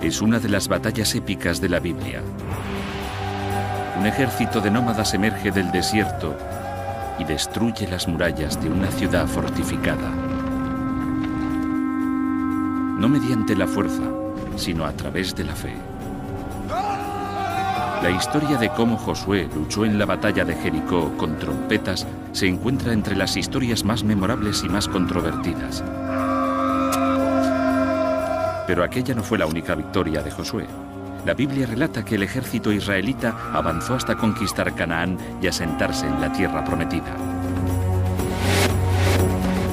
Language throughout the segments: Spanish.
Es una de las batallas épicas de la Biblia. Un ejército de nómadas emerge del desierto y destruye las murallas de una ciudad fortificada. No mediante la fuerza, sino a través de la fe. La historia de cómo Josué luchó en la batalla de Jericó con trompetas se encuentra entre las historias más memorables y más controvertidas. Pero aquella no fue la única victoria de Josué. La Biblia relata que el ejército israelita avanzó hasta conquistar Canaán y asentarse en la tierra prometida.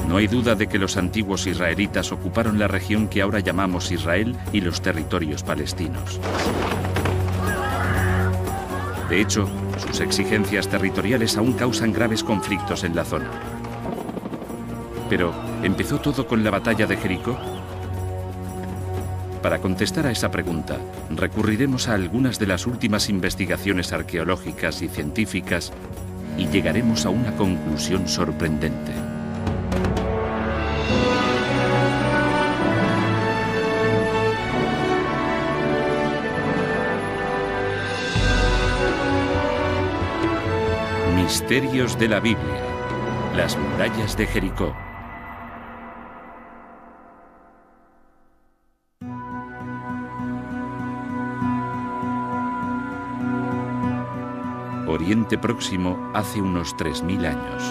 No hay duda de que los antiguos israelitas ocuparon la región que ahora llamamos Israel y los territorios palestinos. De hecho, sus exigencias territoriales aún causan graves conflictos en la zona. Pero, ¿empezó todo con la batalla de Jericó? Para contestar a esa pregunta, recurriremos a algunas de las últimas investigaciones arqueológicas y científicas y llegaremos a una conclusión sorprendente. Misterios de la Biblia. Las murallas de Jericó. Oriente Próximo hace unos 3000 años.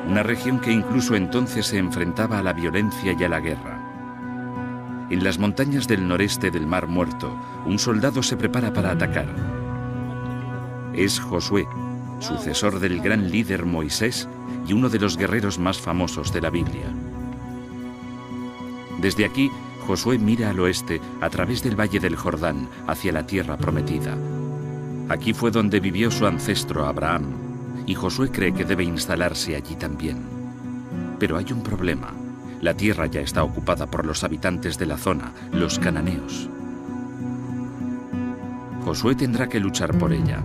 Una región que incluso entonces se enfrentaba a la violencia y a la guerra. En las montañas del noreste del Mar Muerto, un soldado se prepara para atacar. Es Josué, sucesor del gran líder Moisés y uno de los guerreros más famosos de la Biblia. Desde aquí, Josué mira al oeste a través del valle del Jordán hacia la tierra prometida. Aquí fue donde vivió su ancestro Abraham, y Josué cree que debe instalarse allí también. Pero hay un problema. La tierra ya está ocupada por los habitantes de la zona, los cananeos. Josué tendrá que luchar por ella.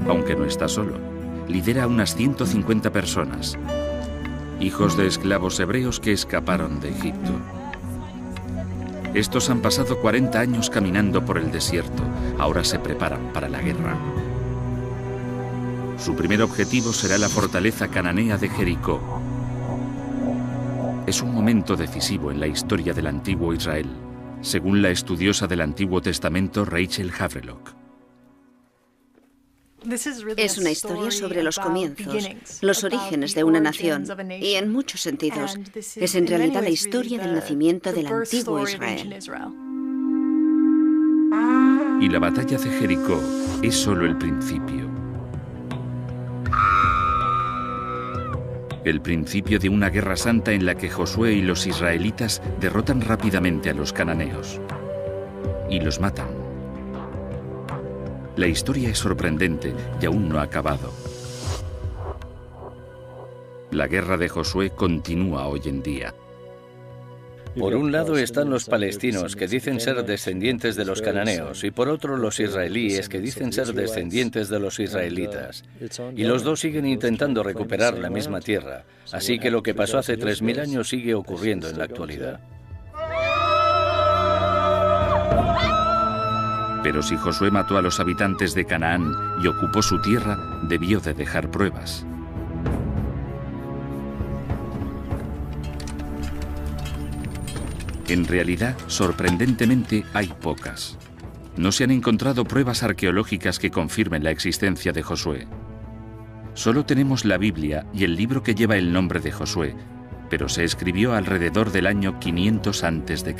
Aunque no está solo, lidera a unas 150 personas, hijos de esclavos hebreos que escaparon de Egipto. Estos han pasado 40 años caminando por el desierto, ahora se preparan para la guerra. Su primer objetivo será la fortaleza cananea de Jericó. Es un momento decisivo en la historia del antiguo Israel, según la estudiosa del Antiguo Testamento Rachel Havelock. Es una historia sobre los comienzos, los orígenes de una nación, y en muchos sentidos es en realidad la historia del nacimiento del antiguo Israel. Y la batalla de Jericó es solo el principio. El principio de una guerra santa en la que Josué y los israelitas derrotan rápidamente a los cananeos y los matan. La historia es sorprendente y aún no ha acabado. La guerra de Josué continúa hoy en día. Por un lado están los palestinos, que dicen ser descendientes de los cananeos, y por otro los israelíes, que dicen ser descendientes de los israelitas. Y los dos siguen intentando recuperar la misma tierra, así que lo que pasó hace 3000 años sigue ocurriendo en la actualidad. Pero si Josué mató a los habitantes de Canaán y ocupó su tierra, debió de dejar pruebas. En realidad, sorprendentemente, hay pocas. No se han encontrado pruebas arqueológicas que confirmen la existencia de Josué. Solo tenemos la Biblia y el libro que lleva el nombre de Josué, pero se escribió alrededor del año 500 a.C.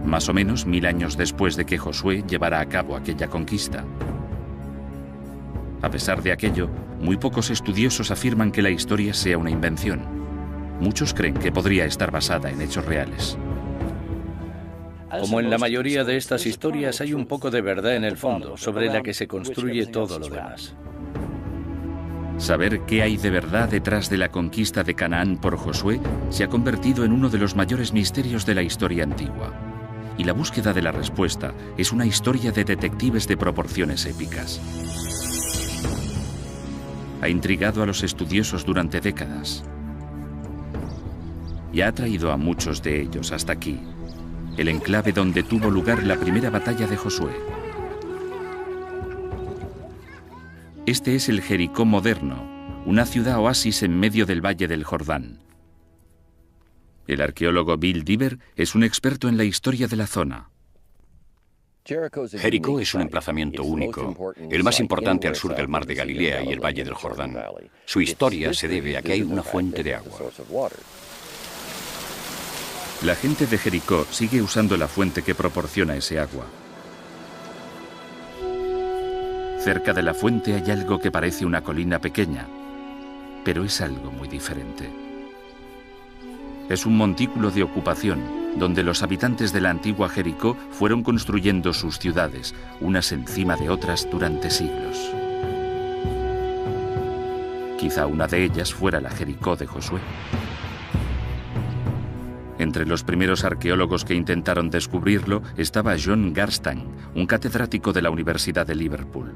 Más o menos 1000 años después de que Josué llevara a cabo aquella conquista. A pesar de aquello, muy pocos estudiosos afirman que la historia sea una invención. Muchos creen que podría estar basada en hechos reales. Como en la mayoría de estas historias, hay un poco de verdad en el fondo, sobre la que se construye todo lo demás. Saber qué hay de verdad detrás de la conquista de Canaán por Josué se ha convertido en uno de los mayores misterios de la historia antigua. Y la búsqueda de la respuesta es una historia de detectives de proporciones épicas. Ha intrigado a los estudiosos durante décadas. y ha atraído a muchos de ellos hasta aquí, el enclave donde tuvo lugar la primera batalla de Josué. Este es el Jericó moderno, una ciudad oasis en medio del valle del Jordán. El arqueólogo Bill Dever es un experto en la historia de la zona. Jericó es un emplazamiento único, el más importante al sur del mar de Galilea y el valle del Jordán. Su historia se debe a que hay una fuente de agua. La gente de Jericó sigue usando la fuente que proporciona ese agua. Cerca de la fuente hay algo que parece una colina pequeña, pero es algo muy diferente. Es un montículo de ocupación, donde los habitantes de la antigua Jericó fueron construyendo sus ciudades, unas encima de otras durante siglos. Quizá una de ellas fuera la Jericó de Josué. Entre los primeros arqueólogos que intentaron descubrirlo estaba John Garstang, un catedrático de la Universidad de Liverpool.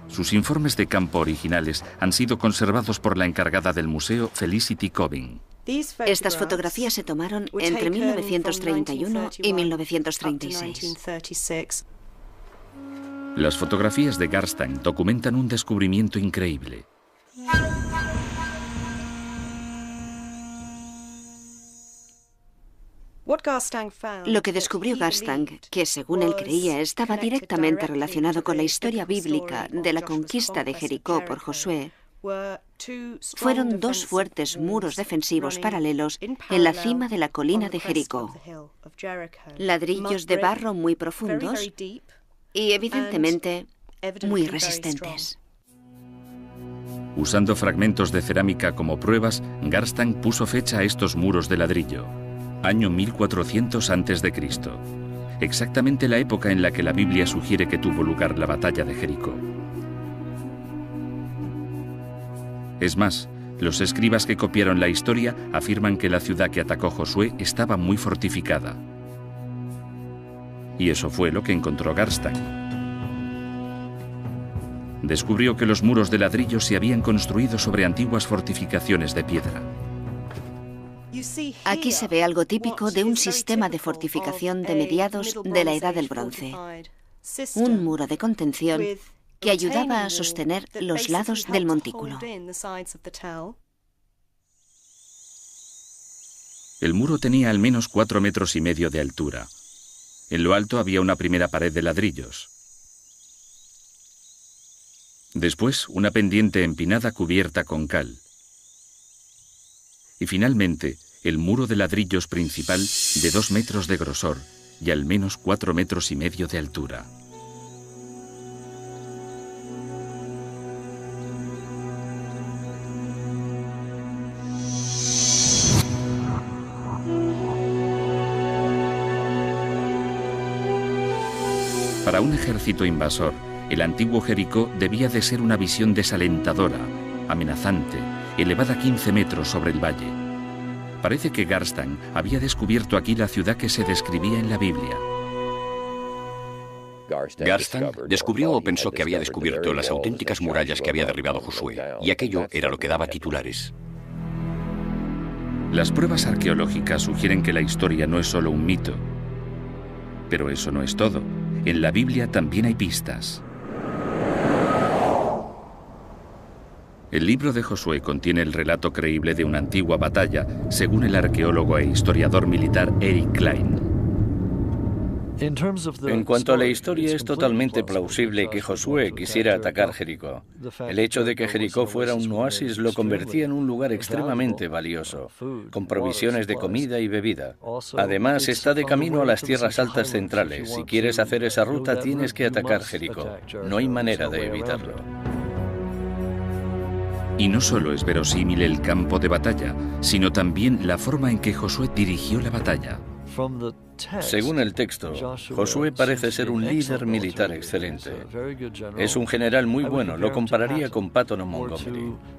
Sus informes de campo originales han sido conservados por la encargada del museo, Felicity Cobbing. Estas fotografías se tomaron entre 1931 y 1936. Las fotografías de Garstang documentan un descubrimiento increíble. Lo que descubrió Garstang, que según él creía estaba directamente relacionado con la historia bíblica de la conquista de Jericó por Josué, fueron dos fuertes muros defensivos paralelos en la cima de la colina de Jericó. Ladrillos de barro muy profundos y evidentemente muy resistentes. Usando fragmentos de cerámica como pruebas, Garstang puso fecha a estos muros de ladrillo. Año 1400 a.C., exactamente la época en la que la Biblia sugiere que tuvo lugar la batalla de Jericó. Es más, los escribas que copiaron la historia afirman que la ciudad que atacó Josué estaba muy fortificada. Y eso fue lo que encontró Garstang. Descubrió que los muros de ladrillo se habían construido sobre antiguas fortificaciones de piedra. Aquí se ve algo típico de un sistema de fortificación de mediados de la Edad del Bronce. Un muro de contención que ayudaba a sostener los lados del montículo. El muro tenía al menos 4,5 metros de altura. En lo alto había una primera pared de ladrillos. Después, una pendiente empinada cubierta con cal. Y finalmente, el muro de ladrillos principal de 2 metros de grosor y al menos 4,5 metros de altura. Para un ejército invasor, el antiguo Jericó debía de ser una visión desalentadora, amenazante, elevada 15 metros sobre el valle. Parece que Garstang había descubierto aquí la ciudad que se describía en la Biblia. Garstang descubrió o pensó que había descubierto las auténticas murallas que había derribado Josué, y aquello era lo que daba titulares. Las pruebas arqueológicas sugieren que la historia no es solo un mito. Pero eso no es todo. En la Biblia también hay pistas. El libro de Josué contiene el relato creíble de una antigua batalla, según el arqueólogo e historiador militar Eric Klein. En cuanto a la historia, es totalmente plausible que Josué quisiera atacar Jericó. El hecho de que Jericó fuera un oasis lo convertía en un lugar extremadamente valioso, con provisiones de comida y bebida. Además, está de camino a las tierras altas centrales. Si quieres hacer esa ruta, tienes que atacar Jericó. No hay manera de evitarlo. Y no solo es verosímil el campo de batalla, sino también la forma en que Josué dirigió la batalla. Según el texto, Josué parece ser un líder militar excelente. Es un general muy bueno, lo compararía con Patton o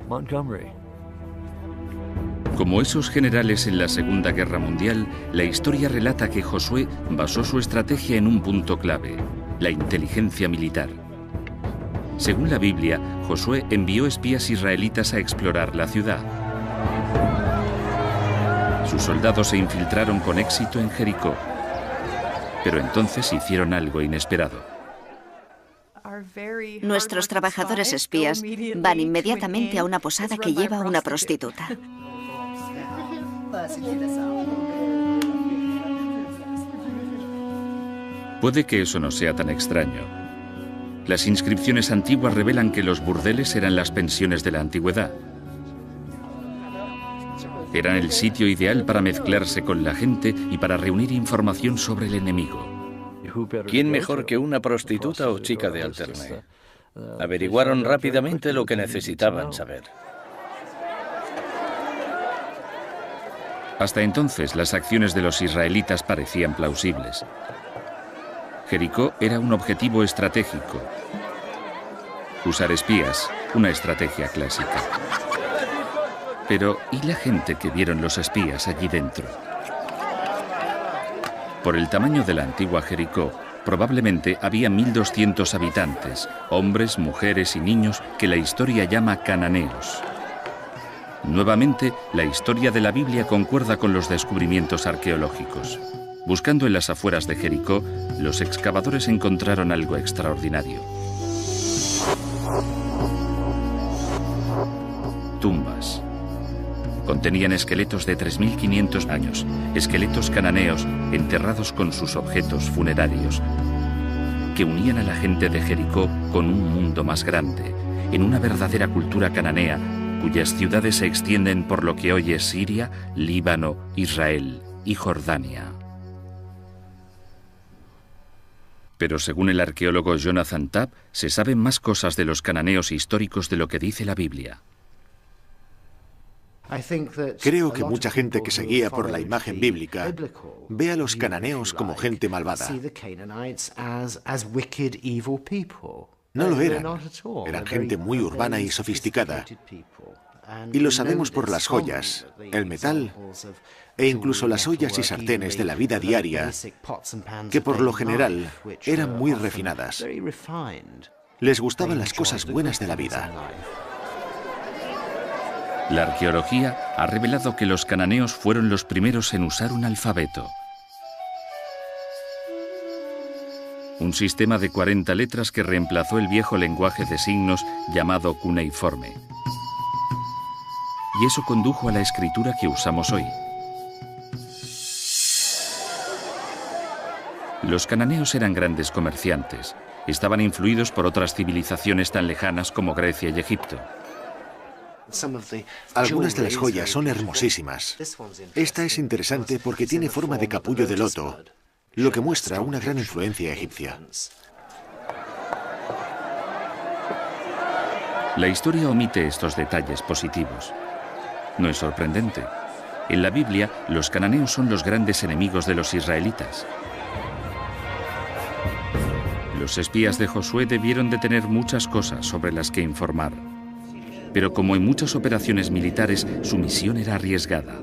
Montgomery. Como esos generales en la Segunda Guerra Mundial, la historia relata que Josué basó su estrategia en un punto clave: la inteligencia militar. Según la Biblia, Josué envió espías israelitas a explorar la ciudad, Sus soldados se infiltraron con éxito en Jericó, pero entonces hicieron algo inesperado. Nuestros trabajadores espías van inmediatamente a una posada que lleva a una prostituta. Puede que eso no sea tan extraño. Las inscripciones antiguas revelan que los burdeles eran las pensiones de la antigüedad. Eran el sitio ideal para mezclarse con la gente y para reunir información sobre el enemigo. ¿Quién mejor que una prostituta o chica de alterne? Averiguaron rápidamente lo que necesitaban saber. Hasta entonces, las acciones de los israelitas parecían plausibles. Jericó era un objetivo estratégico. Usar espías, una estrategia clásica. Pero, ¿y la gente que vieron los espías allí dentro? Por el tamaño de la antigua Jericó, probablemente había 1.200 habitantes, hombres, mujeres y niños que la historia llama cananeos. Nuevamente, la historia de la Biblia concuerda con los descubrimientos arqueológicos. Buscando en las afueras de Jericó, los excavadores encontraron algo extraordinario. Tumbas. Contenían esqueletos de 3.500 años, esqueletos cananeos enterrados con sus objetos funerarios, que unían a la gente de Jericó con un mundo más grande, en una verdadera cultura cananea, cuyas ciudades se extienden por lo que hoy es Siria, Líbano, Israel y Jordania. Pero según el arqueólogo Jonathan Tapp, se saben más cosas de los cananeos históricos de lo que dice la Biblia. Creo que mucha gente que se guía por la imagen bíblica ve a los cananeos como gente malvada. No lo eran. Eran gente muy urbana y sofisticada. Y lo sabemos por las joyas, el metal e incluso las ollas y sartenes de la vida diaria, que por lo general eran muy refinadas. Les gustaban las cosas buenas de la vida. La arqueología ha revelado que los cananeos fueron los primeros en usar un alfabeto. Un sistema de 40 letras que reemplazó el viejo lenguaje de signos llamado cuneiforme. Y eso condujo a la escritura que usamos hoy. Los cananeos eran grandes comerciantes. Estaban influidos por otras civilizaciones tan lejanas como Grecia y Egipto. Algunas de las joyas son hermosísimas. Esta es interesante porque tiene forma de capullo de loto, lo que muestra una gran influencia egipcia. La historia omite estos detalles positivos. No es sorprendente. En la Biblia, los cananeos son los grandes enemigos de los israelitas. Los espías de Josué debieron de tener muchas cosas sobre las que informar. Pero como en muchas operaciones militares, su misión era arriesgada.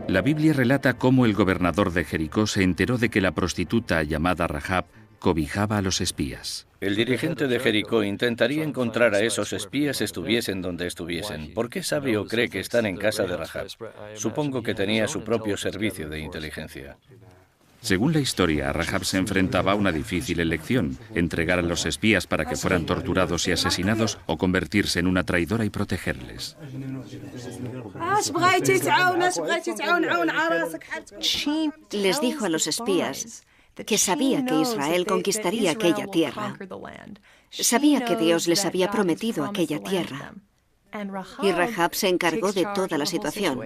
La Biblia relata cómo el gobernador de Jericó se enteró de que la prostituta llamada Rahab cobijaba a los espías. El dirigente de Jericó intentaría encontrar a esos espías estuviesen donde estuviesen. ¿Por qué sabe o cree que están en casa de Rahab? Supongo que tenía su propio servicio de inteligencia. Según la historia, Rahab se enfrentaba a una difícil elección: entregar a los espías para que fueran torturados y asesinados o convertirse en una traidora y protegerles. Les dijo a los espías que sabía que Israel conquistaría aquella tierra. Sabía que Dios les había prometido aquella tierra. Y Rahab se encargó de toda la situación.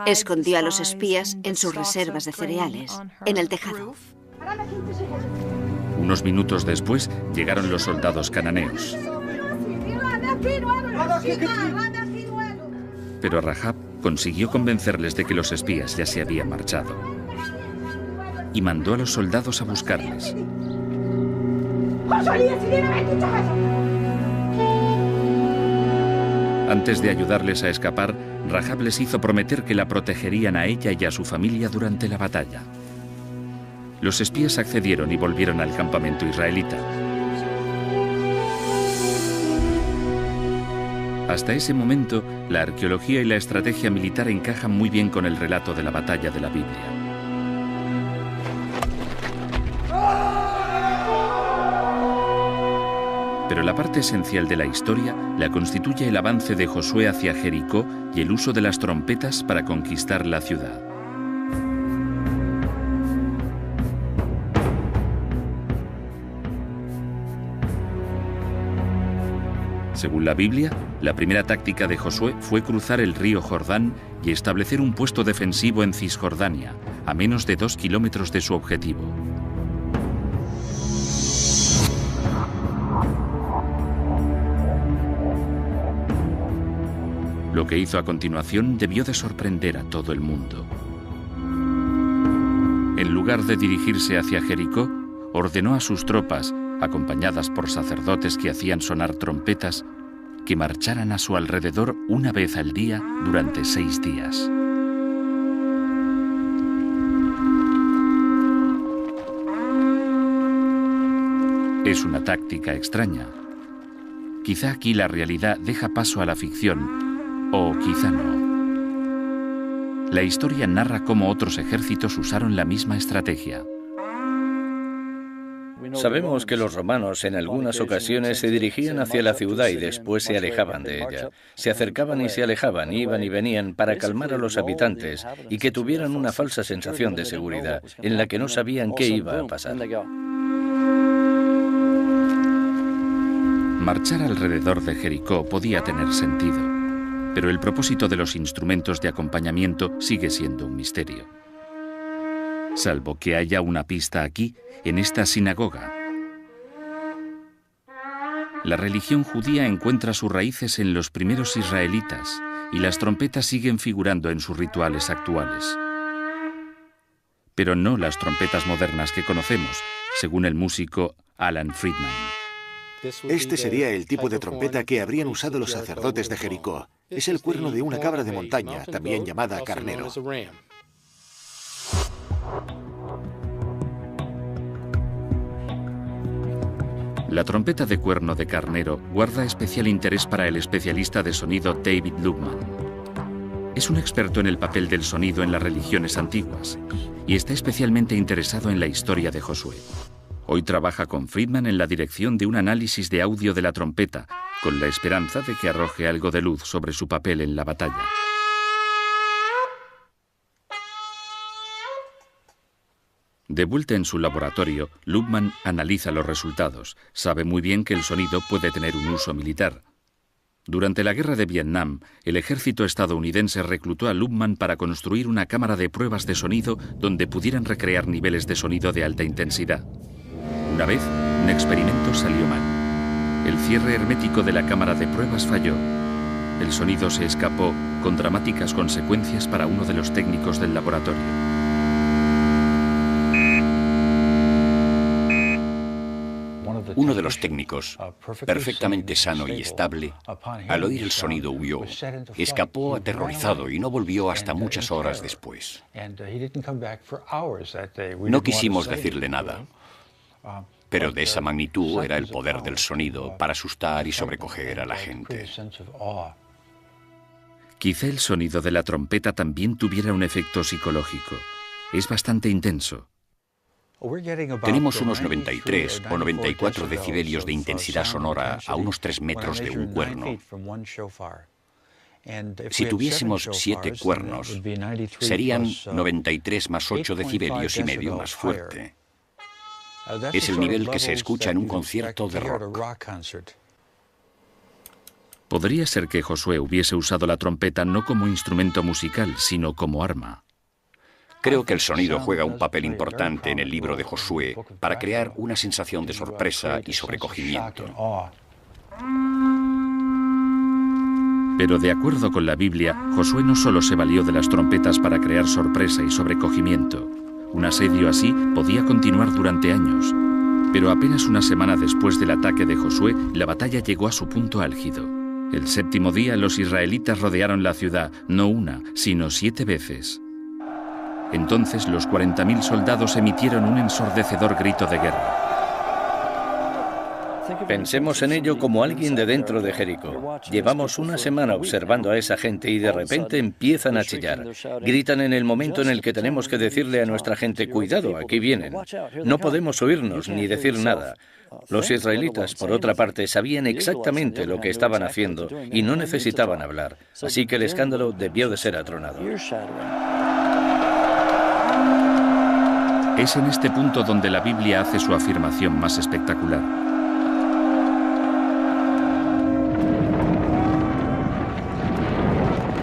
Escondió a los espías en sus reservas de cereales, en el tejado. Unos minutos después llegaron los soldados cananeos. Pero Rahab consiguió convencerles de que los espías ya se habían marchado. Y mandó a los soldados a buscarles. Antes de ayudarles a escapar, Rahab les hizo prometer que la protegerían a ella y a su familia durante la batalla. Los espías accedieron y volvieron al campamento israelita. Hasta ese momento, la arqueología y la estrategia militar encajan muy bien con el relato de la batalla de la Biblia. Pero la parte esencial de la historia la constituye el avance de Josué hacia Jericó y el uso de las trompetas para conquistar la ciudad. Según la Biblia, la primera táctica de Josué fue cruzar el río Jordán y establecer un puesto defensivo en Cisjordania, a menos de 2 kilómetros de su objetivo. Lo que hizo a continuación debió de sorprender a todo el mundo. En lugar de dirigirse hacia Jericó, ordenó a sus tropas, acompañadas por sacerdotes que hacían sonar trompetas, que marcharan a su alrededor una vez al día durante 6 días. Es una táctica extraña. Quizá aquí la realidad deja paso a la ficción, o quizá no. La historia narra cómo otros ejércitos usaron la misma estrategia. Sabemos que los romanos en algunas ocasiones se dirigían hacia la ciudad y después se alejaban de ella. Se acercaban y se alejaban, iban y venían para calmar a los habitantes y que tuvieran una falsa sensación de seguridad en la que no sabían qué iba a pasar. Marchar alrededor de Jericó podía tener sentido, pero el propósito de los instrumentos de acompañamiento sigue siendo un misterio. Salvo que haya una pista aquí, en esta sinagoga. La religión judía encuentra sus raíces en los primeros israelitas y las trompetas siguen figurando en sus rituales actuales. Pero no las trompetas modernas que conocemos, según el músico Alan Friedman. Este sería el tipo de trompeta que habrían usado los sacerdotes de Jericó. Es el cuerno de una cabra de montaña, también llamada carnero. La trompeta de cuerno de carnero guarda especial interés para el especialista de sonido David Lubman. Es un experto en el papel del sonido en las religiones antiguas y está especialmente interesado en la historia de Josué. Hoy trabaja con Friedman en la dirección de un análisis de audio de la trompeta, con la esperanza de que arroje algo de luz sobre su papel en la batalla. De vuelta en su laboratorio, Lubman analiza los resultados. Sabe muy bien que el sonido puede tener un uso militar. Durante la guerra de Vietnam, el ejército estadounidense reclutó a Lubman para construir una cámara de pruebas de sonido donde pudieran recrear niveles de sonido de alta intensidad. Una vez, un experimento salió mal. El cierre hermético de la cámara de pruebas falló. El sonido se escapó, con dramáticas consecuencias para uno de los técnicos del laboratorio. Uno de los técnicos, perfectamente sano y estable, al oír el sonido huyó, escapó aterrorizado y no volvió hasta muchas horas después. No quisimos decirle nada, pero de esa magnitud era el poder del sonido para asustar y sobrecoger a la gente. Quizá el sonido de la trompeta también tuviera un efecto psicológico. Es bastante intenso. Tenemos unos 93 o 94 decibelios de intensidad sonora a unos 3 metros de un cuerno. Si tuviésemos 7 cuernos, serían 93 más 8 decibelios y medio más fuerte. Es el nivel que se escucha en un concierto de rock. Podría ser que Josué hubiese usado la trompeta no como instrumento musical, sino como arma. Creo que el sonido juega un papel importante en el libro de Josué para crear una sensación de sorpresa y sobrecogimiento. Pero de acuerdo con la Biblia, Josué no solo se valió de las trompetas para crear sorpresa y sobrecogimiento. Un asedio así podía continuar durante años. Pero apenas una semana después del ataque de Josué, la batalla llegó a su punto álgido. El 7º día, los israelitas rodearon la ciudad, no una, sino 7 veces. Entonces los 40.000 soldados emitieron un ensordecedor grito de guerra. Pensemos en ello como alguien de dentro de Jericó. Llevamos una semana observando a esa gente y de repente empiezan a chillar. Gritan en el momento en el que tenemos que decirle a nuestra gente, cuidado, aquí vienen. No podemos oírnos ni decir nada. Los israelitas, por otra parte, sabían exactamente lo que estaban haciendo y no necesitaban hablar. Así que el escándalo debió de ser atronado. Es en este punto donde la Biblia hace su afirmación más espectacular.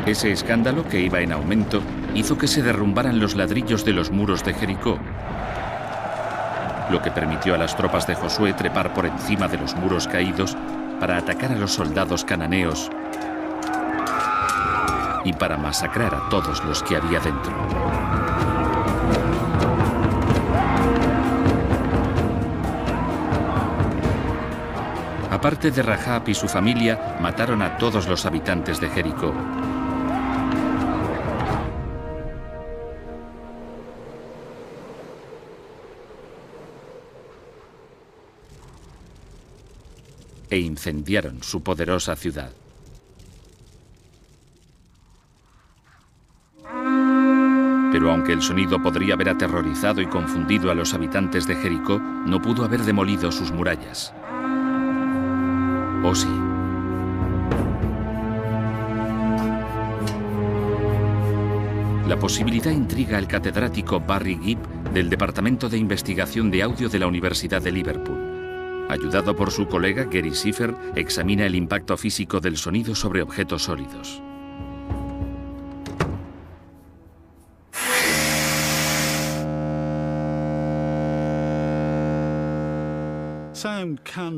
Ese escándalo, que iba en aumento, hizo que se derrumbaran los ladrillos de los muros de Jericó, lo que permitió a las tropas de Josué trepar por encima de los muros caídos para atacar a los soldados cananeos y para masacrar a todos los que había dentro. Aparte de Rahab y su familia, mataron a todos los habitantes de Jericó. E incendiaron su poderosa ciudad. Pero aunque el sonido podría haber aterrorizado y confundido a los habitantes de Jericó, no pudo haber demolido sus murallas. ¿O sí? La posibilidad intriga al catedrático Barry Gibb del Departamento de Investigación de Audio de la Universidad de Liverpool. Ayudado por su colega Gary Seifert, examina el impacto físico del sonido sobre objetos sólidos.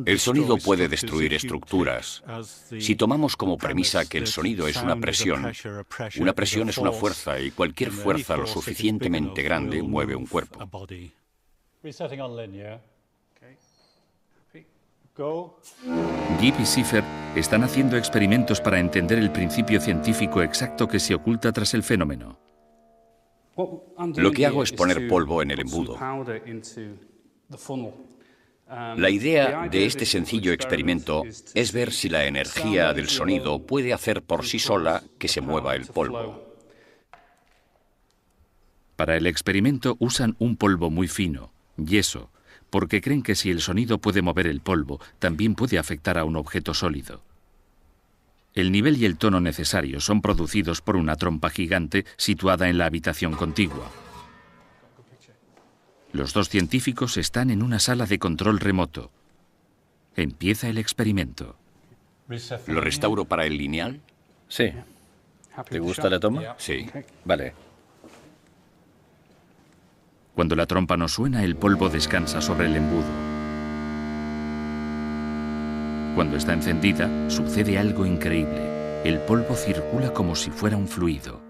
El sonido puede destruir estructuras. Si tomamos como premisa que el sonido es una presión es una fuerza y cualquier fuerza lo suficientemente grande mueve un cuerpo. Gibb y Seifert están haciendo experimentos para entender el principio científico exacto que se oculta tras el fenómeno. Lo que hago es poner polvo en el embudo. La idea de este sencillo experimento es ver si la energía del sonido puede hacer por sí sola que se mueva el polvo. Para el experimento usan un polvo muy fino, yeso, porque creen que si el sonido puede mover el polvo, también puede afectar a un objeto sólido. El nivel y el tono necesarios son producidos por una trompa gigante situada en la habitación contigua. Los dos científicos están en una sala de control remoto. Empieza el experimento. ¿Lo restauro para el lineal? Sí. ¿Te gusta la toma? Sí. Vale. Cuando la trompa no suena, el polvo descansa sobre el embudo. Cuando está encendida, sucede algo increíble. El polvo circula como si fuera un fluido.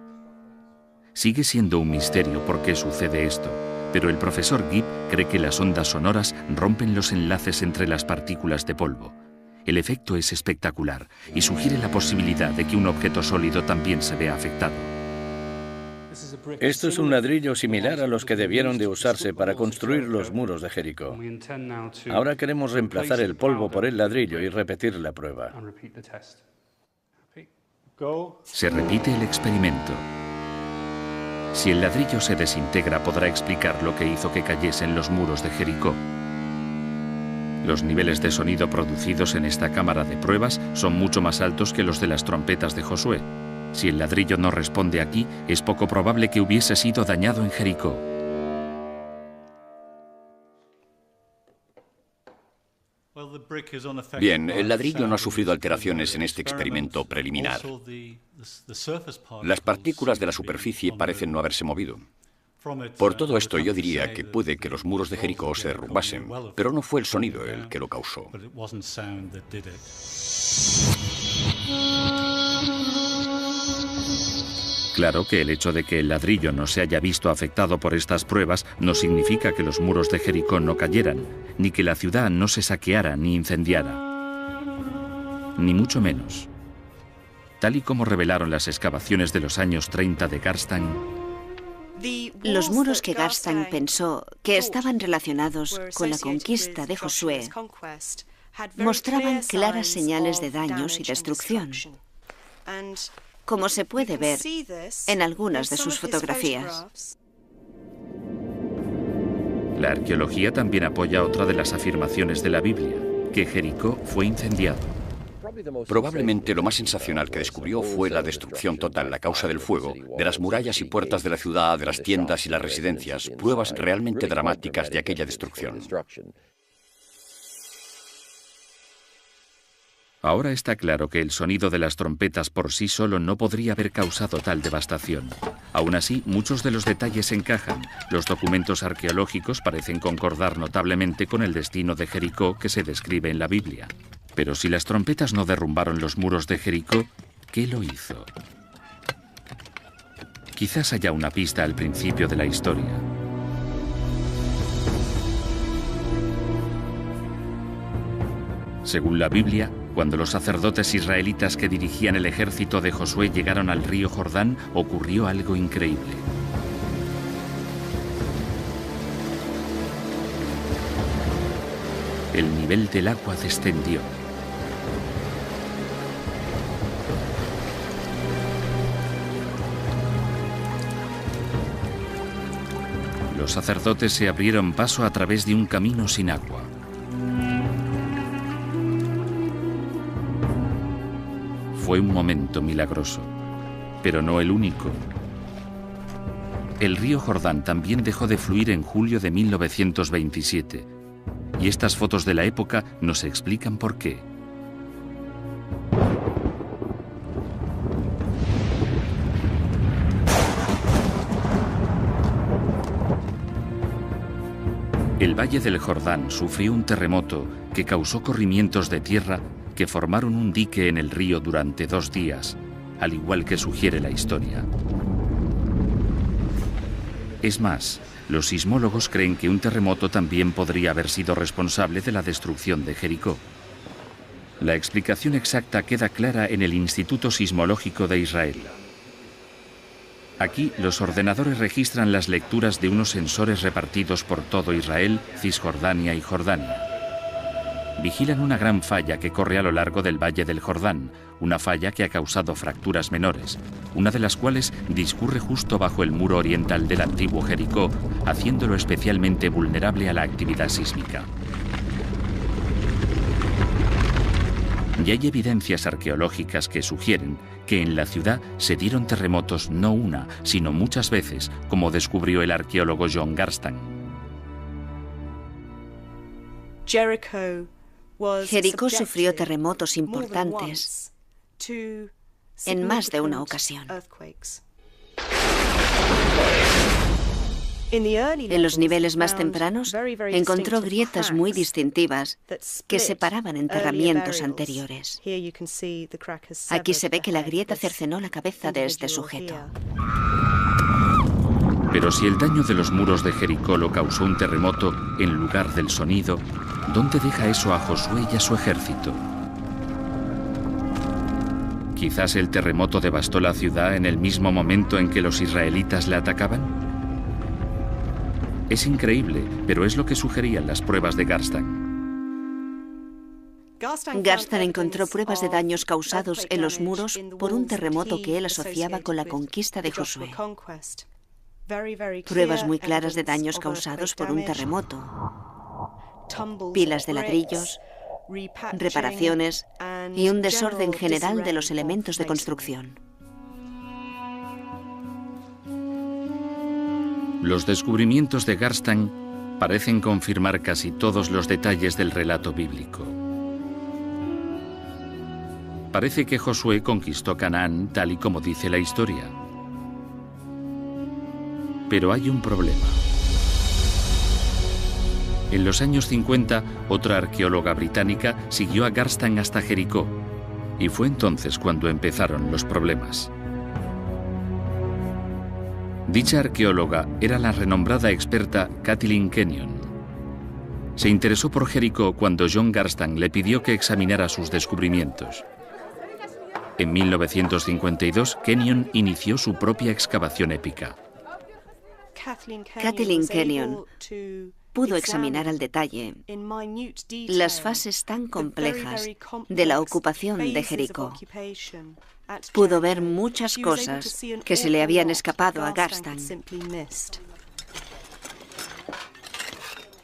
Sigue siendo un misterio por qué sucede esto, pero el profesor Gibb cree que las ondas sonoras rompen los enlaces entre las partículas de polvo. El efecto es espectacular y sugiere la posibilidad de que un objeto sólido también se vea afectado. Esto es un ladrillo similar a los que debieron de usarse para construir los muros de Jericó. Ahora queremos reemplazar el polvo por el ladrillo y repetir la prueba. Se repite el experimento. Si el ladrillo se desintegra, podrá explicar lo que hizo que cayesen los muros de Jericó. Los niveles de sonido producidos en esta cámara de pruebas son mucho más altos que los de las trompetas de Josué. Si el ladrillo no responde aquí, es poco probable que hubiese sido dañado en Jericó. Bien, el ladrillo no ha sufrido alteraciones en este experimento preliminar. Las partículas de la superficie parecen no haberse movido. Por todo esto, yo diría que puede que los muros de Jericó se derrumbasen, pero no fue el sonido el que lo causó. Claro que el hecho de que el ladrillo no se haya visto afectado por estas pruebas no significa que los muros de Jericó no cayeran, ni que la ciudad no se saqueara ni incendiara. Ni mucho menos. Tal y como revelaron las excavaciones de los años 30 de Garstang, los muros que Garstang pensó que estaban relacionados con la conquista de Josué mostraban claras señales de daños y destrucción, como se puede ver en algunas de sus fotografías. La arqueología también apoya otra de las afirmaciones de la Biblia, que Jericó fue incendiado. Probablemente lo más sensacional que descubrió fue la destrucción total a causa del fuego de las murallas y puertas de la ciudad, de las tiendas y las residencias, pruebas realmente dramáticas de aquella destrucción. Ahora está claro que el sonido de las trompetas por sí solo no podría haber causado tal devastación. Aún así, muchos de los detalles encajan. Los documentos arqueológicos parecen concordar notablemente con el destino de Jericó que se describe en la Biblia. Pero si las trompetas no derrumbaron los muros de Jericó, ¿qué lo hizo? Quizás haya una pista al principio de la historia. Según la Biblia, cuando los sacerdotes israelitas que dirigían el ejército de Josué llegaron al río Jordán, ocurrió algo increíble. El nivel del agua descendió. Los sacerdotes se abrieron paso a través de un camino sin agua. Fue un momento milagroso, pero no el único. El río Jordán también dejó de fluir en julio de 1927, y estas fotos de la época nos explican por qué. El Valle del Jordán sufrió un terremoto que causó corrimientos de tierra que formaron un dique en el río durante 2 días, al igual que sugiere la historia. Es más, los sismólogos creen que un terremoto también podría haber sido responsable de la destrucción de Jericó. La explicación exacta queda clara en el Instituto Sismológico de Israel. Aquí, los ordenadores registran las lecturas de unos sensores repartidos por todo Israel, Cisjordania y Jordania. Vigilan una gran falla que corre a lo largo del Valle del Jordán, una falla que ha causado fracturas menores, una de las cuales discurre justo bajo el muro oriental del antiguo Jericó, haciéndolo especialmente vulnerable a la actividad sísmica. Y hay evidencias arqueológicas que sugieren que en la ciudad se dieron terremotos no una, sino muchas veces, como descubrió el arqueólogo John Garstan. Jericó sufrió terremotos importantes en más de una ocasión. En los niveles más tempranos encontró grietas muy distintivas que separaban enterramientos anteriores. Aquí se ve que la grieta cercenó la cabeza de este sujeto. Pero si el daño de los muros de Jericó lo causó un terremoto en lugar del sonido, ¿dónde deja eso a Josué y a su ejército? ¿Quizás el terremoto devastó la ciudad en el mismo momento en que los israelitas la atacaban? Es increíble, pero es lo que sugerían las pruebas de Garstan. Garstan encontró pruebas de daños causados en los muros por un terremoto que él asociaba con la conquista de Josué. Pruebas muy claras de daños causados por un terremoto. Pilas de ladrillos, reparaciones y un desorden general de los elementos de construcción. Los descubrimientos de Garstan parecen confirmar casi todos los detalles del relato bíblico. Parece que Josué conquistó Canaán tal y como dice la historia. Pero hay un problema. En los años 50, otra arqueóloga británica siguió a Garstan hasta Jericó, y fue entonces cuando empezaron los problemas. Dicha arqueóloga era la renombrada experta Kathleen Kenyon. Se interesó por Jericó cuando John Garstan le pidió que examinara sus descubrimientos. En 1952, Kenyon inició su propia excavación épica. Kathleen Kenyon pudo examinar al detalle las fases tan complejas de la ocupación de Jericó. Pudo ver muchas cosas que se le habían escapado a Garstang.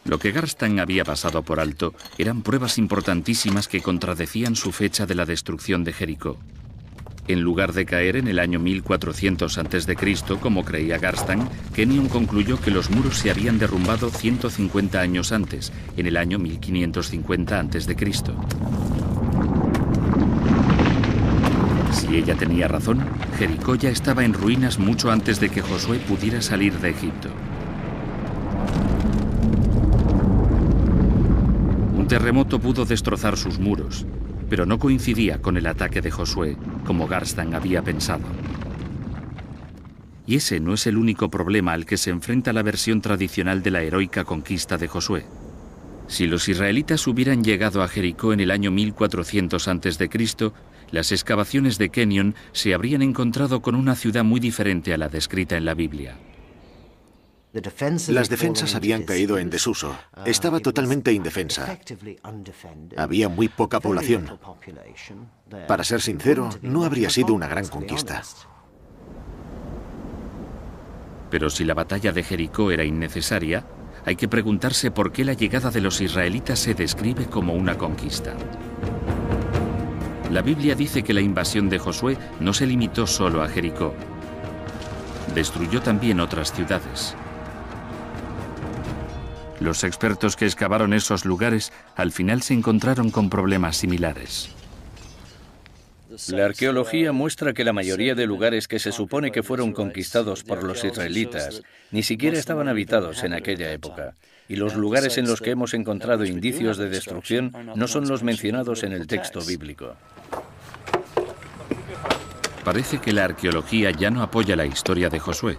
Lo que Garstang había pasado por alto eran pruebas importantísimas que contradecían su fecha de la destrucción de Jericó. En lugar de caer en el año 1400 a.C., como creía Garstang, Kenyon concluyó que los muros se habían derrumbado 150 años antes, en el año 1550 a.C. Si ella tenía razón, Jericó ya estaba en ruinas mucho antes de que Josué pudiera salir de Egipto. Un terremoto pudo destrozar sus muros, pero no coincidía con el ataque de Josué, como Garstang había pensado. Y ese no es el único problema al que se enfrenta la versión tradicional de la heroica conquista de Josué. Si los israelitas hubieran llegado a Jericó en el año 1400 a.C., las excavaciones de Kenyon se habrían encontrado con una ciudad muy diferente a la descrita en la Biblia. Las defensas habían caído en desuso. Estaba totalmente indefensa. Había muy poca población. Para ser sincero, no habría sido una gran conquista. Pero si la batalla de Jericó era innecesaria, hay que preguntarse por qué la llegada de los israelitas se describe como una conquista. La Biblia dice que la invasión de Josué no se limitó solo a Jericó. Destruyó también otras ciudades. Los expertos que excavaron esos lugares al final se encontraron con problemas similares. La arqueología muestra que la mayoría de lugares que se supone que fueron conquistados por los israelitas ni siquiera estaban habitados en aquella época, y los lugares en los que hemos encontrado indicios de destrucción no son los mencionados en el texto bíblico. Parece que la arqueología ya no apoya la historia de Josué.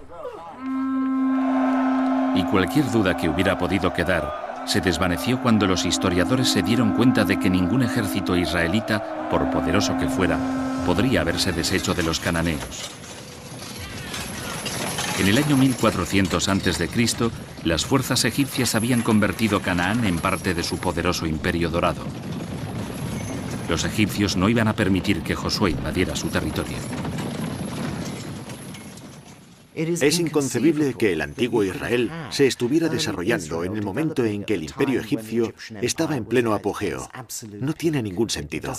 Y cualquier duda que hubiera podido quedar se desvaneció cuando los historiadores se dieron cuenta de que ningún ejército israelita, por poderoso que fuera, podría haberse deshecho de los cananeos. En el año 1400 a.C., las fuerzas egipcias habían convertido Canaán en parte de su poderoso imperio dorado. Los egipcios no iban a permitir que Josué invadiera su territorio. Es inconcebible que el antiguo Israel se estuviera desarrollando en el momento en que el imperio egipcio estaba en pleno apogeo. No tiene ningún sentido.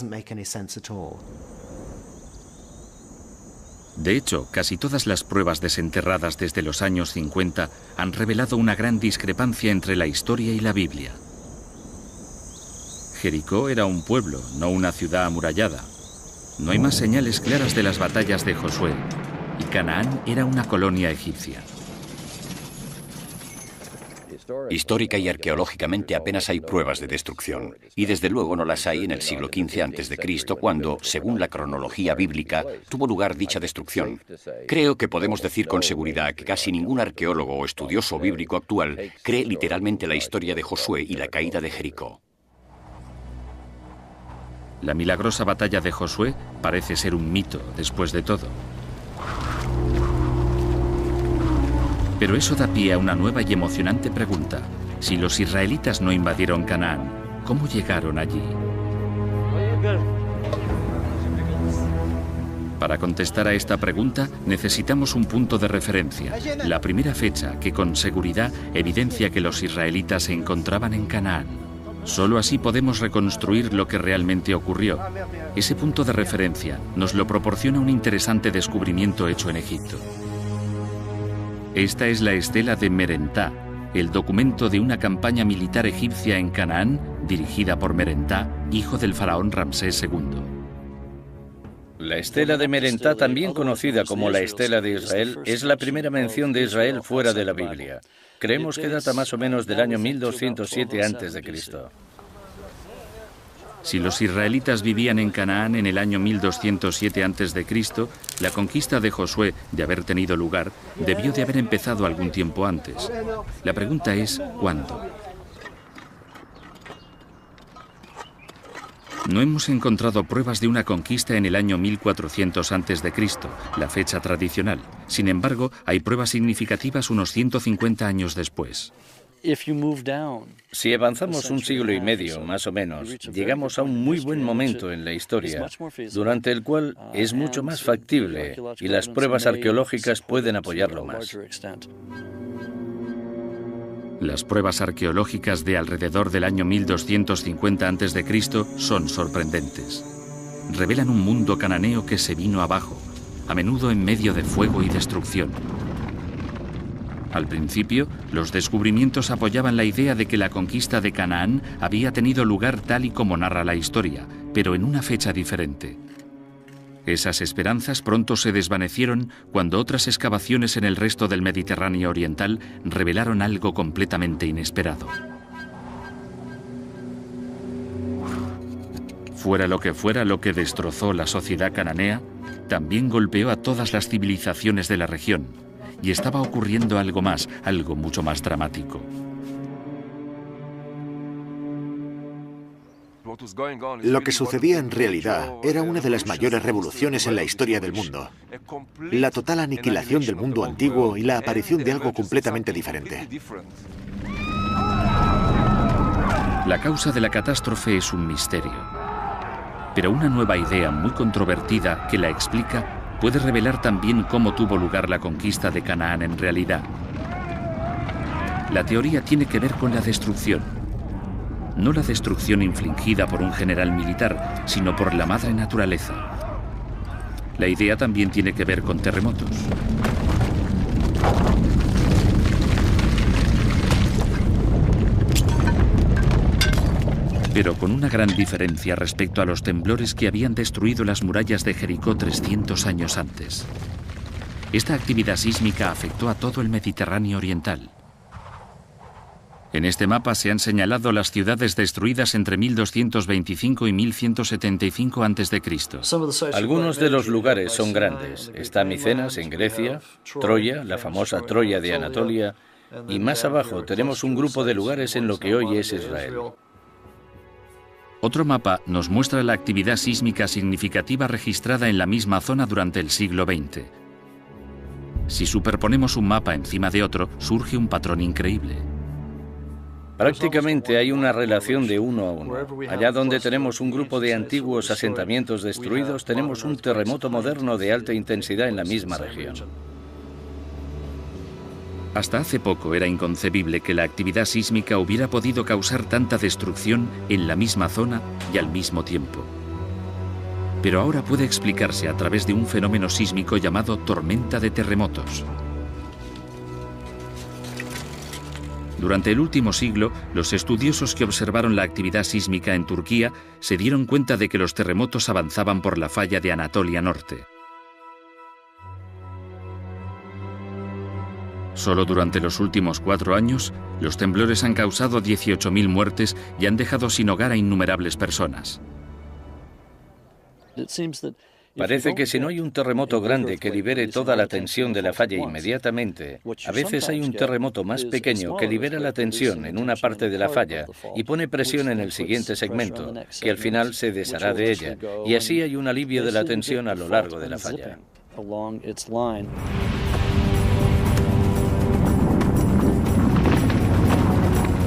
De hecho, casi todas las pruebas desenterradas desde los años 50 han revelado una gran discrepancia entre la historia y la Biblia. Jericó era un pueblo, no una ciudad amurallada. No hay más señales claras de las batallas de Josué. Y Canaán era una colonia egipcia. Histórica y arqueológicamente apenas hay pruebas de destrucción, y desde luego no las hay en el siglo XV a.C., cuando, según la cronología bíblica, tuvo lugar dicha destrucción. Creo que podemos decir con seguridad que casi ningún arqueólogo o estudioso bíblico actual cree literalmente la historia de Josué y la caída de Jericó. La milagrosa batalla de Josué parece ser un mito, después de todo. Pero eso da pie a una nueva y emocionante pregunta. Si los israelitas no invadieron Canaán, ¿cómo llegaron allí? Para contestar a esta pregunta, necesitamos un punto de referencia, la primera fecha que con seguridad evidencia que los israelitas se encontraban en Canaán. Solo así podemos reconstruir lo que realmente ocurrió. Ese punto de referencia nos lo proporciona un interesante descubrimiento hecho en Egipto. Esta es la estela de Merentá, el documento de una campaña militar egipcia en Canaán dirigida por Merentá, hijo del faraón Ramsés II. La estela de Merentá, también conocida como la estela de Israel, es la primera mención de Israel fuera de la Biblia. Creemos que data más o menos del año 1207 a.C. Si los israelitas vivían en Canaán en el año 1207 a.C., la conquista de Josué, de haber tenido lugar, debió de haber empezado algún tiempo antes. La pregunta es, ¿cuándo? No hemos encontrado pruebas de una conquista en el año 1400 a.C., la fecha tradicional. Sin embargo, hay pruebas significativas unos 150 años después. Si avanzamos un siglo y medio, más o menos, llegamos a un muy buen momento en la historia, durante el cual es mucho más factible y las pruebas arqueológicas pueden apoyarlo más. Las pruebas arqueológicas de alrededor del año 1250 a.C. son sorprendentes. Revelan un mundo cananeo que se vino abajo, a menudo en medio de fuego y destrucción. Al principio, los descubrimientos apoyaban la idea de que la conquista de Canaán había tenido lugar tal y como narra la historia, pero en una fecha diferente. Esas esperanzas pronto se desvanecieron cuando otras excavaciones en el resto del Mediterráneo oriental revelaron algo completamente inesperado. Fuera lo que destrozó la sociedad cananea, también golpeó a todas las civilizaciones de la región. Y estaba ocurriendo algo más, algo mucho más dramático. Lo que sucedía en realidad era una de las mayores revoluciones en la historia del mundo. La total aniquilación del mundo antiguo y la aparición de algo completamente diferente. La causa de la catástrofe es un misterio. Pero una nueva idea muy controvertida que la explica puede revelar también cómo tuvo lugar la conquista de Canaán en realidad. La teoría tiene que ver con la destrucción. No la destrucción infligida por un general militar, sino por la madre naturaleza. La idea también tiene que ver con terremotos. Pero con una gran diferencia respecto a los temblores que habían destruido las murallas de Jericó 300 años antes. Esta actividad sísmica afectó a todo el Mediterráneo oriental. En este mapa se han señalado las ciudades destruidas entre 1225 y 1175 a.C. Algunos de los lugares son grandes. Está Micenas, en Grecia, Troya, la famosa Troya de Anatolia, y más abajo tenemos un grupo de lugares en lo que hoy es Israel. Otro mapa nos muestra la actividad sísmica significativa registrada en la misma zona durante el siglo XX. Si superponemos un mapa encima de otro, surge un patrón increíble. Prácticamente hay una relación de 1 a 1. Allá donde tenemos un grupo de antiguos asentamientos destruidos, tenemos un terremoto moderno de alta intensidad en la misma región. Hasta hace poco era inconcebible que la actividad sísmica hubiera podido causar tanta destrucción en la misma zona y al mismo tiempo. Pero ahora puede explicarse a través de un fenómeno sísmico llamado tormenta de terremotos. Durante el último siglo, los estudiosos que observaron la actividad sísmica en Turquía se dieron cuenta de que los terremotos avanzaban por la falla de Anatolia Norte. Solo durante los últimos 4 años, los temblores han causado 18.000 muertes y han dejado sin hogar a innumerables personas. Parece que si no hay un terremoto grande que libere toda la tensión de la falla inmediatamente, a veces hay un terremoto más pequeño que libera la tensión en una parte de la falla y pone presión en el siguiente segmento, que al final se deshará de ella, y así hay un alivio de la tensión a lo largo de la falla.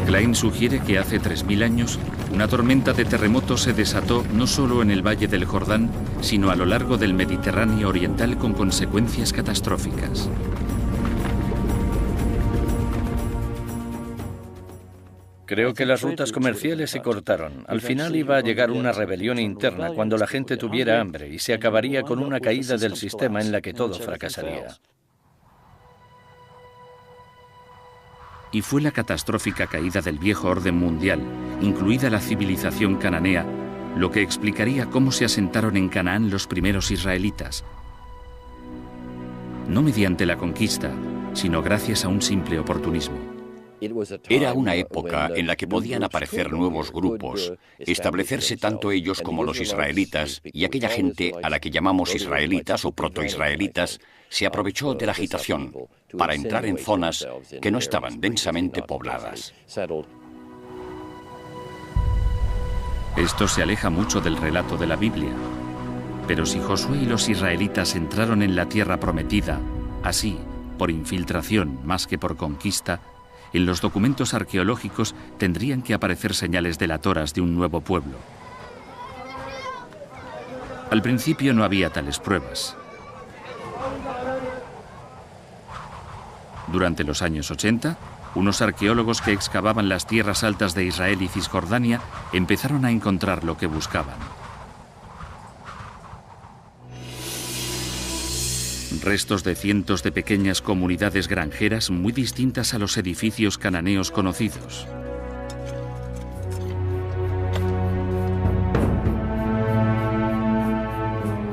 Klein sugiere que hace 3.000 años, una tormenta de terremotos se desató no solo en el Valle del Jordán, sino a lo largo del Mediterráneo oriental con consecuencias catastróficas. Creo que las rutas comerciales se cortaron. Al final iba a llegar una rebelión interna cuando la gente tuviera hambre y se acabaría con una caída del sistema en la que todo fracasaría. Y fue la catastrófica caída del viejo orden mundial, incluida la civilización cananea, lo que explicaría cómo se asentaron en Canaán los primeros israelitas. No mediante la conquista, sino gracias a un simple oportunismo. Era una época en la que podían aparecer nuevos grupos, establecerse tanto ellos como los israelitas, y aquella gente a la que llamamos israelitas o protoisraelitas se aprovechó de la agitación para entrar en zonas que no estaban densamente pobladas. Esto se aleja mucho del relato de la Biblia. Pero si Josué y los israelitas entraron en la tierra prometida, así, por infiltración más que por conquista, en los documentos arqueológicos tendrían que aparecer señales delatoras de un nuevo pueblo. Al principio no había tales pruebas. Durante los años 80, unos arqueólogos que excavaban las tierras altas de Israel y Cisjordania empezaron a encontrar lo que buscaban. Restos de cientos de pequeñas comunidades granjeras muy distintas a los edificios cananeos conocidos.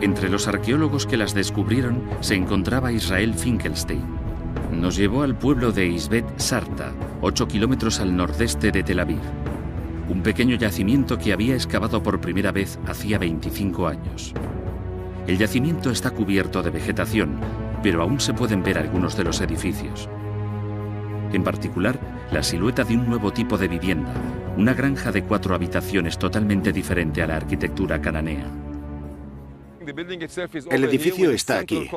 Entre los arqueólogos que las descubrieron se encontraba Israel Finkelstein. Nos llevó al pueblo de Isbet Sarta, 8 kilómetros al nordeste de Tel Aviv. Un pequeño yacimiento que había excavado por primera vez hacía 25 años. El yacimiento está cubierto de vegetación, pero aún se pueden ver algunos de los edificios. En particular, la silueta de un nuevo tipo de vivienda, una granja de 4 habitaciones totalmente diferente a la arquitectura cananea. El edificio está aquí.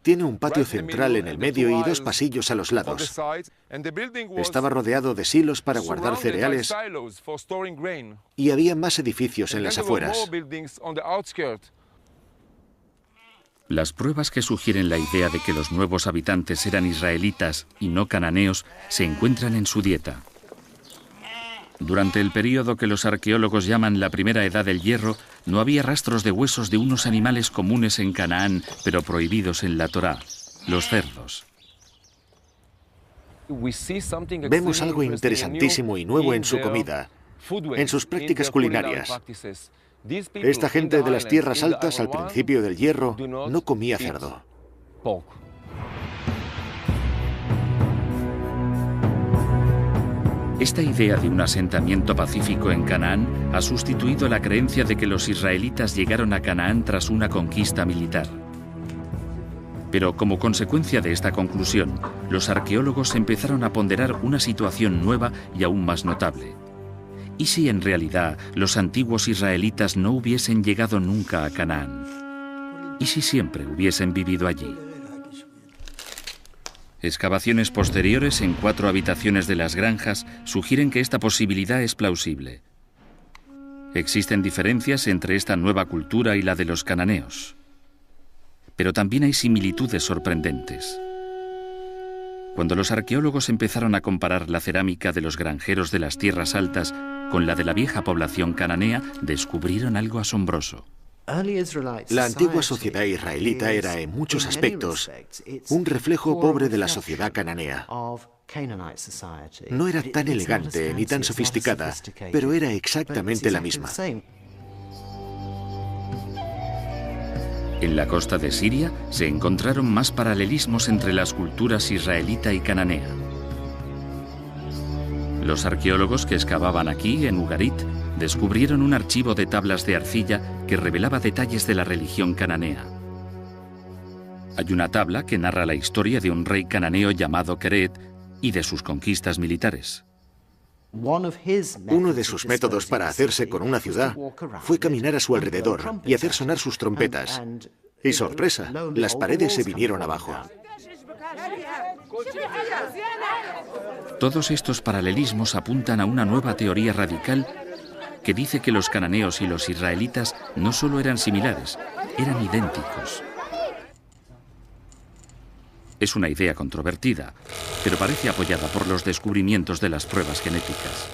Tiene un patio central en el medio y 2 pasillos a los lados. Estaba rodeado de silos para guardar cereales y había más edificios en las afueras. Las pruebas que sugieren la idea de que los nuevos habitantes eran israelitas y no cananeos se encuentran en su dieta. Durante el período que los arqueólogos llaman la primera edad del hierro, no había rastros de huesos de unos animales comunes en Canaán, pero prohibidos en la Torá, los cerdos. Vemos algo interesantísimo y nuevo en su comida, en sus prácticas culinarias. Esta gente de las tierras altas al principio del hierro no comía cerdo. Esta idea de un asentamiento pacífico en Canaán ha sustituido la creencia de que los israelitas llegaron a Canaán tras una conquista militar. Pero como consecuencia de esta conclusión, los arqueólogos empezaron a ponderar una situación nueva y aún más notable. ¿Y si en realidad los antiguos israelitas no hubiesen llegado nunca a Canaán? ¿Y si siempre hubiesen vivido allí? Excavaciones posteriores en 4 habitaciones de las granjas sugieren que esta posibilidad es plausible. Existen diferencias entre esta nueva cultura y la de los cananeos. Pero también hay similitudes sorprendentes. Cuando los arqueólogos empezaron a comparar la cerámica de los granjeros de las tierras altas con la de la vieja población cananea, descubrieron algo asombroso. La antigua sociedad israelita era, en muchos aspectos, un reflejo pobre de la sociedad cananea. No era tan elegante ni tan sofisticada, pero era exactamente la misma. En la costa de Siria se encontraron más paralelismos entre las culturas israelita y cananea. Los arqueólogos que excavaban aquí, en Ugarit, descubrieron un archivo de tablas de arcilla que revelaba detalles de la religión cananea. Hay una tabla que narra la historia de un rey cananeo llamado Keret y de sus conquistas militares. Uno de sus métodos para hacerse con una ciudad fue caminar a su alrededor y hacer sonar sus trompetas. Y sorpresa, las paredes se vinieron abajo. Todos estos paralelismos apuntan a una nueva teoría radical que dice que los cananeos y los israelitas no solo eran similares, eran idénticos. Es una idea controvertida, pero parece apoyada por los descubrimientos de las pruebas genéticas.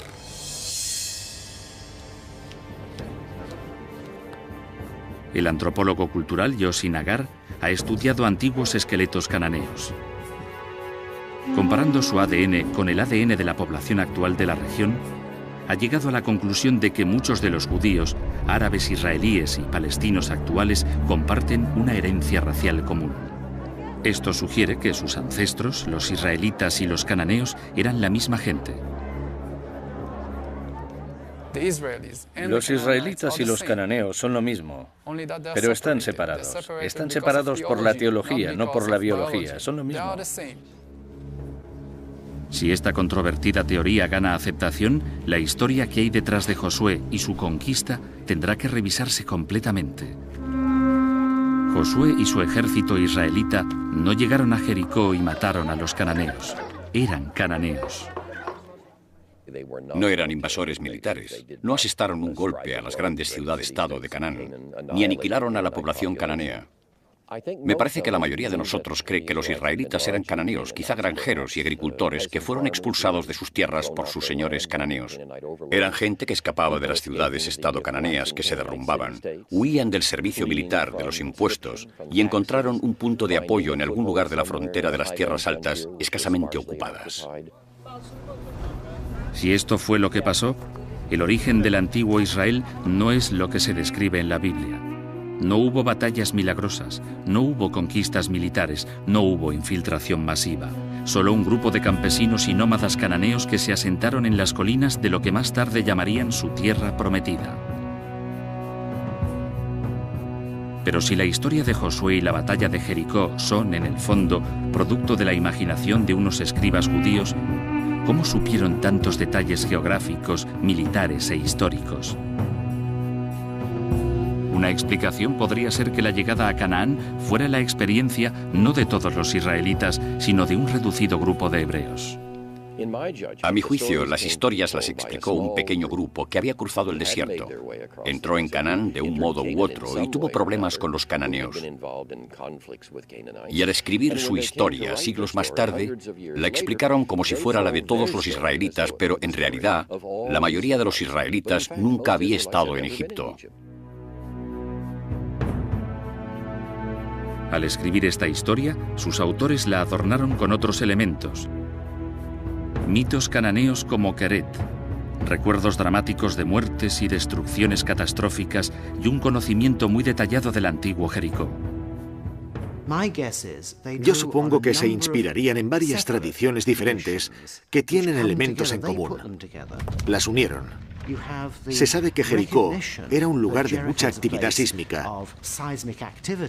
El antropólogo cultural Yossi Nagar ha estudiado antiguos esqueletos cananeos. Comparando su ADN con el ADN de la población actual de la región, ha llegado a la conclusión de que muchos de los judíos, árabes israelíes y palestinos actuales comparten una herencia racial común. Esto sugiere que sus ancestros, los israelitas y los cananeos, eran la misma gente. Los israelitas y los cananeos son lo mismo, pero están separados. Están separados por la teología, no por la biología. Son lo mismo. Si esta controvertida teoría gana aceptación, la historia que hay detrás de Josué y su conquista tendrá que revisarse completamente. Josué y su ejército israelita no llegaron a Jericó y mataron a los cananeos. Eran cananeos. No eran invasores militares, no asestaron un golpe a las grandes ciudades-estado de Canaán, ni aniquilaron a la población cananea. Me parece que la mayoría de nosotros cree que los israelitas eran cananeos, quizá granjeros y agricultores que fueron expulsados de sus tierras por sus señores cananeos. Eran gente que escapaba de las ciudades-estado cananeas que se derrumbaban, huían del servicio militar, de los impuestos, y encontraron un punto de apoyo en algún lugar de la frontera de las tierras altas escasamente ocupadas. Si esto fue lo que pasó, el origen del antiguo Israel no es lo que se describe en la Biblia. No hubo batallas milagrosas, no hubo conquistas militares, no hubo infiltración masiva. Solo un grupo de campesinos y nómadas cananeos que se asentaron en las colinas de lo que más tarde llamarían su tierra prometida. Pero si la historia de Josué y la batalla de Jericó son, en el fondo, producto de la imaginación de unos escribas judíos, ¿cómo supieron tantos detalles geográficos, militares e históricos? Una explicación podría ser que la llegada a Canaán fuera la experiencia no de todos los israelitas, sino de un reducido grupo de hebreos. A mi juicio, las historias las explicó un pequeño grupo que había cruzado el desierto. Entró en Canaán de un modo u otro y tuvo problemas con los cananeos. Y al escribir su historia siglos más tarde, la explicaron como si fuera la de todos los israelitas, pero en realidad, la mayoría de los israelitas nunca había estado en Egipto. Al escribir esta historia, sus autores la adornaron con otros elementos. Mitos cananeos como Keret, recuerdos dramáticos de muertes y destrucciones catastróficas y un conocimiento muy detallado del antiguo Jericó. Yo supongo que se inspirarían en varias tradiciones diferentes que tienen elementos en común. Las unieron. Se sabe que Jericó era un lugar de mucha actividad sísmica,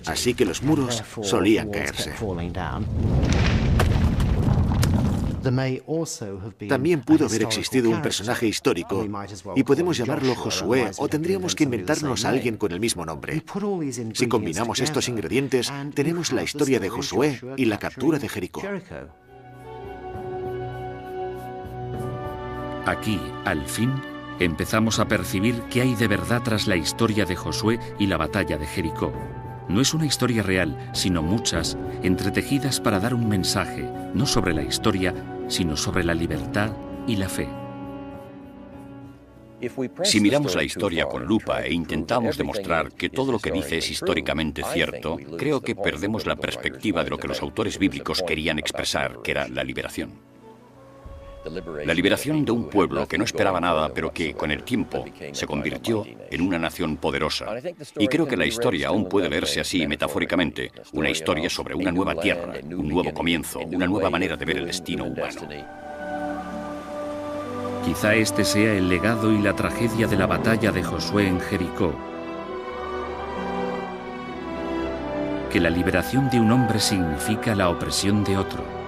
así que los muros solían caerse. También pudo haber existido un personaje histórico, y podemos llamarlo Josué, o tendríamos que inventarnos a alguien con el mismo nombre. Si combinamos estos ingredientes, tenemos la historia de Josué y la captura de Jericó. Aquí, al fin, empezamos a percibir qué hay de verdad tras la historia de Josué y la batalla de Jericó. No es una historia real, sino muchas, entretejidas para dar un mensaje, no sobre la historia, sino sobre la libertad y la fe. Si miramos la historia con lupa e intentamos demostrar que todo lo que dice es históricamente cierto, creo que perdemos la perspectiva de lo que los autores bíblicos querían expresar, que era la liberación. La liberación de un pueblo que no esperaba nada, pero que, con el tiempo, se convirtió en una nación poderosa. Y creo que la historia aún puede leerse así, metafóricamente, una historia sobre una nueva tierra, un nuevo comienzo, una nueva manera de ver el destino humano. Quizá este sea el legado y la tragedia de la batalla de Josué en Jericó. Que la liberación de un hombre significa la opresión de otro.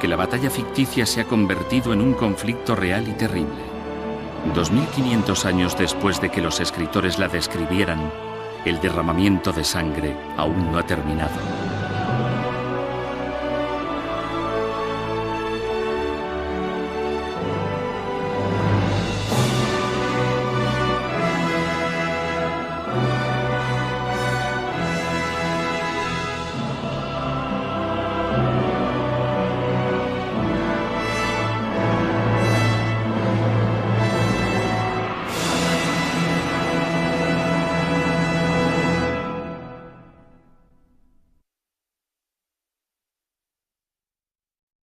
Que la batalla ficticia se ha convertido en un conflicto real y terrible. 2500 años después de que los escritores la describieran, el derramamiento de sangre aún no ha terminado.